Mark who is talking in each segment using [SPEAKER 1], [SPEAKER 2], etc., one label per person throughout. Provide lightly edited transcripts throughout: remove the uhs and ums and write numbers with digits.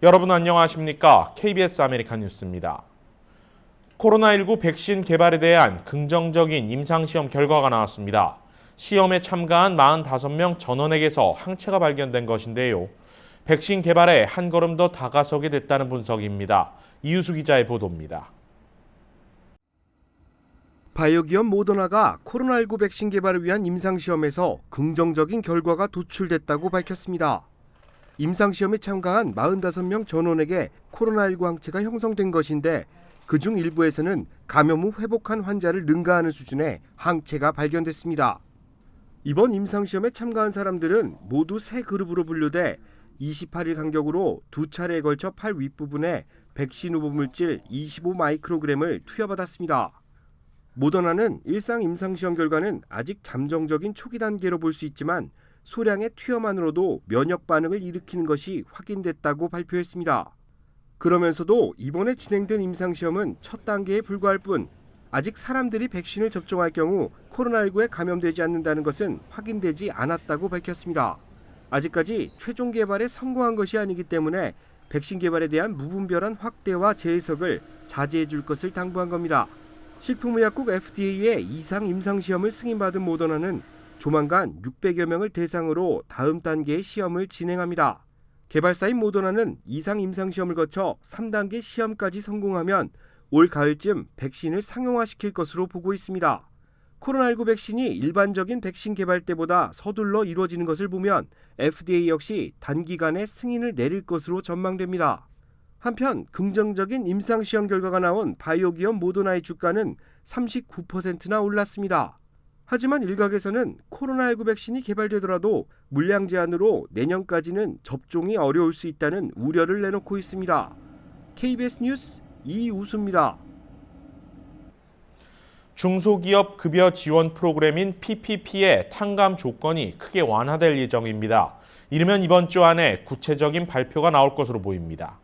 [SPEAKER 1] 여러분 안녕하십니까? KBS 아메리칸 뉴스입니다. 코로나19 백신 개발에 대한 긍정적인 임상시험 결과가 나왔습니다. 시험에 참가한 45명 전원에게서 항체가 발견된 것인데요. 백신 개발에 한 걸음 더 다가서게 됐다는 분석입니다. 이유수 기자의 보도입니다.
[SPEAKER 2] 바이오 기업 모더나가 코로나19 백신 개발을 위한 임상시험에서 긍정적인 결과가 도출됐다고 밝혔습니다. 임상시험에 참가한 45명 전원에게 코로나19 항체가 형성된 것인데 그중 일부에서는 감염 후 회복한 환자를 능가하는 수준의 항체가 발견됐습니다. 이번 임상시험에 참가한 사람들은 모두 세 그룹으로 분류돼 28일 간격으로 두 차례에 걸쳐 팔 윗부분에 백신 후보 물질 25 마이크로그램을 투여받았습니다. 모더나는 일상 임상시험 결과는 아직 잠정적인 초기 단계로 볼 수 있지만 소량의 투여만으로도 면역 반응을 일으키는 것이 확인됐다고 발표했습니다. 그러면서도 이번에 진행된 임상시험은 첫 단계에 불과할 뿐 아직 사람들이 백신을 접종할 경우 코로나19에 감염되지 않는다는 것은 확인되지 않았다고 밝혔습니다. 아직까지 최종 개발에 성공한 것이 아니기 때문에 백신 개발에 대한 무분별한 확대와 재해석을 자제해 줄 것을 당부한 겁니다. 식품의약국 FDA의 이상 임상시험을 승인받은 모더나는 조만간 600여 명을 대상으로 다음 단계의 시험을 진행합니다. 개발사인 모더나는 이상 임상시험을 거쳐 3단계 시험까지 성공하면 올 가을쯤 백신을 상용화시킬 것으로 보고 있습니다. 코로나19 백신이 일반적인 백신 개발 때보다 서둘러 이루어지는 것을 보면 FDA 역시 단기간에 승인을 내릴 것으로 전망됩니다. 한편 긍정적인 임상시험 결과가 나온 바이오 기업 모더나의 주가는 39%나 올랐습니다. 하지만 일각에서는 코로나19 백신이 개발되더라도 물량 제한으로 내년까지는 접종이 어려울 수 있다는 우려를 내놓고 있습니다. KBS 뉴스 이우수입니다.
[SPEAKER 1] 중소기업 급여 지원 프로그램인 PPP의 탕감 조건이 크게 완화될 예정입니다. 이르면 이번 주 안에 구체적인 발표가 나올 것으로 보입니다.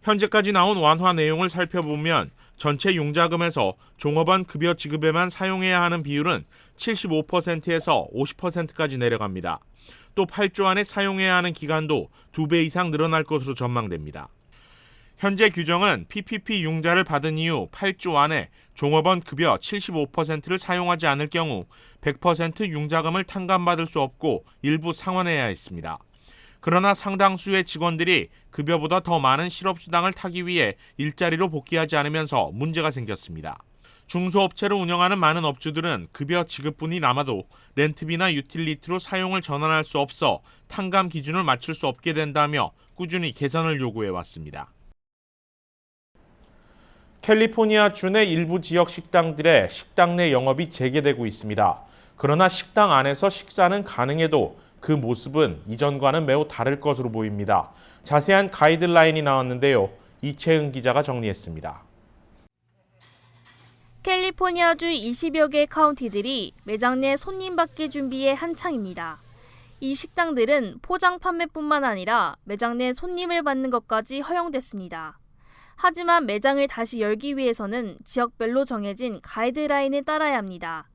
[SPEAKER 1] 현재까지 나온 완화 내용을 살펴보면 전체 융자금에서 종업원 급여 지급에만 사용해야 하는 비율은 75%에서 50%까지 내려갑니다. 또 8조 안에 사용해야 하는 기간도 2배 이상 늘어날 것으로 전망됩니다. 현재 규정은 PPP 융자를 받은 이후 8조 안에 종업원 급여 75%를 사용하지 않을 경우 100% 융자금을 탕감받을 수 없고 일부 상환해야 했습니다. 그러나 상당수의 직원들이 급여보다 더 많은 실업수당을 타기 위해 일자리로 복귀하지 않으면서 문제가 생겼습니다. 중소업체를 운영하는 많은 업주들은 급여 지급분이 남아도 렌트비나 유틸리티로 사용을 전환할 수 없어 탕감 기준을 맞출 수 없게 된다며 꾸준히 개선을 요구해왔습니다. 캘리포니아주 내 일부 지역 식당들의 식당 내 영업이 재개되고 있습니다. 그러나 식당 안에서 식사는 가능해도 그 모습은 이전과는 매우 다를 것으로 보입니다. 자세한 가이드라인이 나왔는데요. 이채은 기자가 정리했습니다.
[SPEAKER 3] 캘리포니아주 20여 개 카운티들이 매장 내 손님 받기 준비에 한창입니다. 이 식당들은 포장 판매뿐만 아니라 매장 내 손님을 받는 것까지 허용됐습니다. 하지만 매장을 다시 열기 위해서는 지역별로 정해진 가이드라인을 따라야 합니다.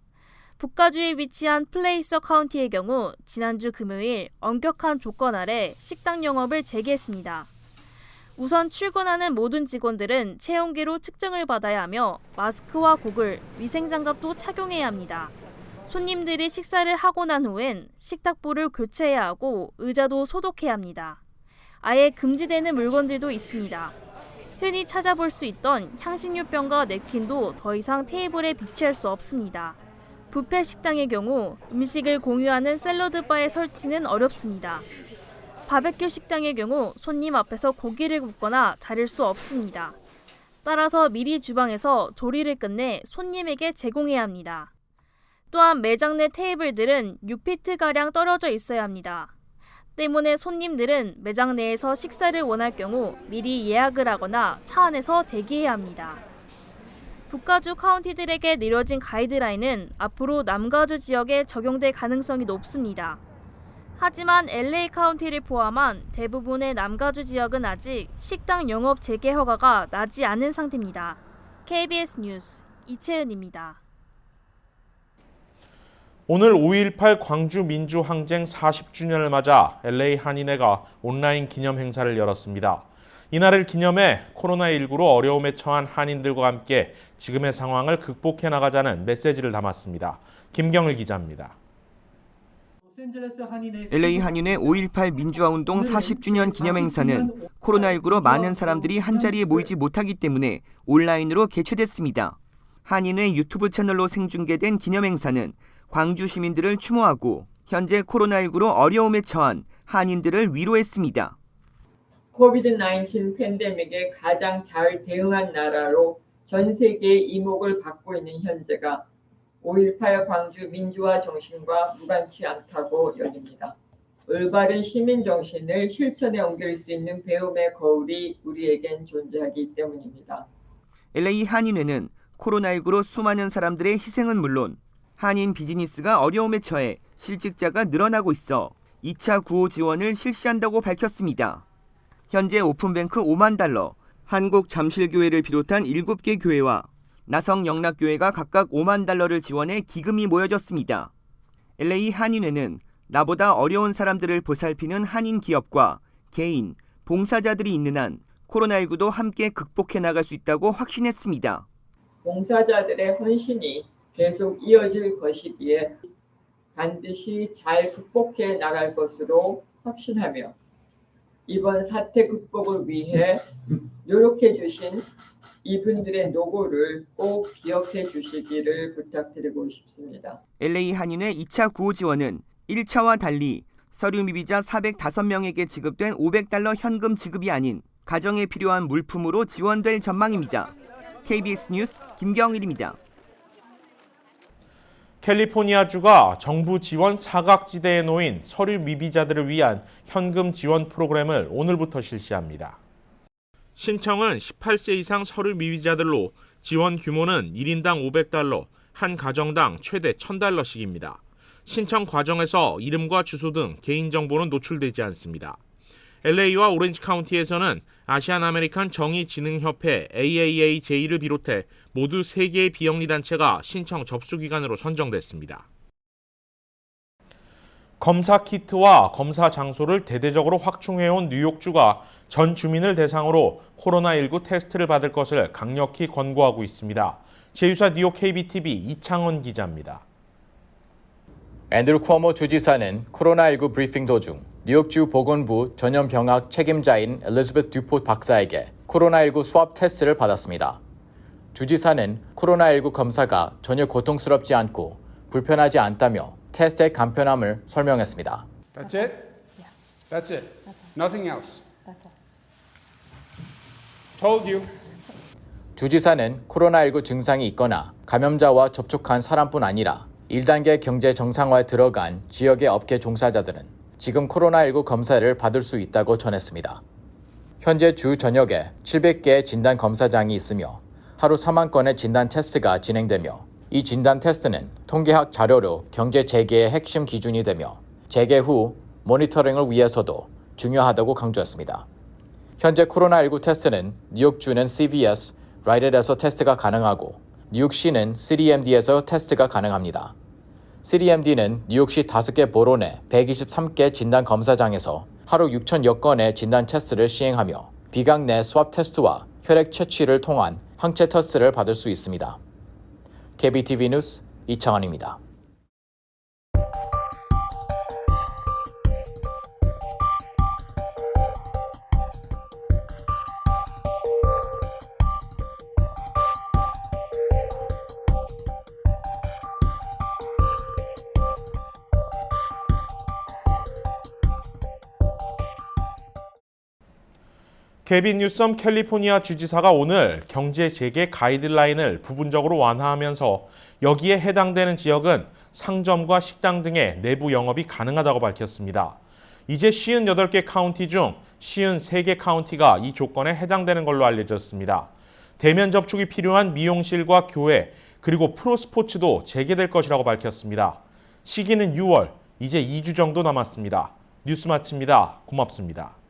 [SPEAKER 3] 북가주에 위치한 플레이서 카운티의 경우 지난주 금요일 엄격한 조건 아래 식당 영업을 재개했습니다. 우선 출근하는 모든 직원들은 체온계로 측정을 받아야 하며 마스크와 고글, 위생장갑도 착용해야 합니다. 손님들이 식사를 하고 난 후엔 식탁보를 교체해야 하고 의자도 소독해야 합니다. 아예 금지되는 물건들도 있습니다. 흔히 찾아볼 수 있던 향신료병과 냅킨도 더 이상 테이블에 비치할 수 없습니다. 뷔페 식당의 경우 음식을 공유하는 샐러드 바의 설치는 어렵습니다. 바베큐 식당의 경우 손님 앞에서 고기를 굽거나 자를 수 없습니다. 따라서 미리 주방에서 조리를 끝내 손님에게 제공해야 합니다. 또한 매장 내 테이블들은 6피트가량 떨어져 있어야 합니다. 때문에 손님들은 매장 내에서 식사를 원할 경우 미리 예약을 하거나 차 안에서 대기해야 합니다. 북가주 카운티들에게 내려진 가이드라인은 앞으로 남가주 지역에 적용될 가능성이 높습니다. 하지만 LA 카운티를 포함한 대부분의 남가주 지역은 아직 식당 영업 재개 허가가 나지 않은 상태입니다. KBS 뉴스 이채은입니다.
[SPEAKER 1] 오늘 5.18 광주 민주항쟁 40주년을 맞아 LA 한인회가 온라인 기념 행사를 열었습니다. 이날을 기념해 코로나19로 어려움에 처한 한인들과 함께 지금의 상황을 극복해 나가자는 메시지를 담았습니다. 김경일 기자입니다.
[SPEAKER 4] LA 한인회 5.18 민주화운동 40주년 기념행사는 코로나19로 많은 사람들이 한자리에 모이지 못하기 때문에 온라인으로 개최됐습니다. 한인회 유튜브 채널로 생중계된 기념행사는 광주 시민들을 추모하고 현재 코로나19로 어려움에 처한 한인들을 위로했습니다.
[SPEAKER 5] 코비드-19 팬데믹에 가장 잘 대응한 나라로 전 세계의 이목을 받고 있는 현재가 5.18 광주 민주화 정신과 무관치 않다고 여깁니다. 올바른 시민 정신을 실천에 옮길 수 있는 배움의 거울이 우리에겐 존재하기 때문입니다.
[SPEAKER 4] LA 한인회는 코로나19로 수많은 사람들의 희생은 물론 한인 비즈니스가 어려움에 처해 실직자가 늘어나고 있어 2차 구호 지원을 실시한다고 밝혔습니다. 현재 오픈뱅크 5만 달러, 한국잠실교회를 비롯한 7개 교회와 나성영락교회가 각각 5만 달러를 지원해 기금이 모여졌습니다. LA 한인회는 나보다 어려운 사람들을 보살피는 한인 기업과 개인, 봉사자들이 있는 한 코로나19도 함께 극복해 나갈 수 있다고 확신했습니다.
[SPEAKER 5] 봉사자들의 헌신이 계속 이어질 것이기에 반드시 잘 극복해 나갈 것으로 확신하며 이번 사태 극복을 위해 노력해 주신 이분들의 노고를 꼭 기억해 주시기를 부탁드리고 싶습니다.
[SPEAKER 4] LA 한인회 2차 구호 지원은 1차와 달리 서류 미비자 405명에게 지급된 500달러 현금 지급이 아닌 가정에 필요한 물품으로 지원될 전망입니다. KBS 뉴스 김경일입니다.
[SPEAKER 1] 캘리포니아주가 정부 지원 사각지대에 놓인 서류 미비자들을 위한 현금 지원 프로그램을 오늘부터 실시합니다. 신청은 18세 이상 서류 미비자들로 지원 규모는 1인당 500달러, 한 가정당 최대 1,000달러씩입니다. 신청 과정에서 이름과 주소 등 개인정보는 노출되지 않습니다. LA와 오렌지 카운티에서는 아시안 아메리칸 정의진흥협회 AAAJ를 비롯해 모두 3개의 비영리 단체가 신청 접수 기관으로 선정됐습니다. 검사 키트와 검사 장소를 대대적으로 확충해온 뉴욕주가 전 주민을 대상으로 코로나19 테스트를 받을 것을 강력히 권고하고 있습니다. 제휴사 뉴욕 KBTV 이창원 기자입니다.
[SPEAKER 6] 앤드루 쿠오모 주지사는 코로나19 브리핑 도중 뉴욕주 보건부 전염병학 책임자인 엘리자베스 듀포트 박사에게 코로나19 스왑 테스트를 받았습니다. 주지사는 코로나19 검사가 전혀 고통스럽지 않고 불편하지 않다며 테스트의 간편함을 설명했습니다.
[SPEAKER 7] That's it? That's it. Nothing else. Told you.
[SPEAKER 6] 주지사는 코로나19 증상이 있거나 감염자와 접촉한 사람뿐 아니라 1단계 경제 정상화에 들어간 지역의 업계 종사자들은 지금 코로나19 검사를 받을 수 있다고 전했습니다. 현재 주 전역에 700개의 진단 검사장이 있으며 하루 4만 건의 진단 테스트가 진행되며 이 진단 테스트는 통계학 자료로 경제 재개의 핵심 기준이 되며 재개 후 모니터링을 위해서도 중요하다고 강조했습니다. 현재 코로나19 테스트는 뉴욕주는 CVS, 라이트에서 테스트가 가능하고 뉴욕시는 CDMD에서 테스트가 가능합니다. CDMD는 뉴욕시 5개 보로 내 123개 진단 검사장에서 하루 6천여 건의 진단 테스트를 시행하며 비강 내 스왑 테스트와 혈액 채취를 통한 항체 테스트를 받을 수 있습니다. KBTV 뉴스 이창원입니다.
[SPEAKER 1] 케빈 뉴섬 캘리포니아 주지사가 오늘 경제 재개 가이드라인을 부분적으로 완화하면서 여기에 해당되는 지역은 상점과 식당 등의 내부 영업이 가능하다고 밝혔습니다. 이제 58개 카운티 중 53개 카운티가 이 조건에 해당되는 걸로 알려졌습니다. 대면 접촉이 필요한 미용실과 교회 그리고 프로스포츠도 재개될 것이라고 밝혔습니다. 시기는 6월, 이제 2주 정도 남았습니다. 뉴스 마칩니다. 고맙습니다.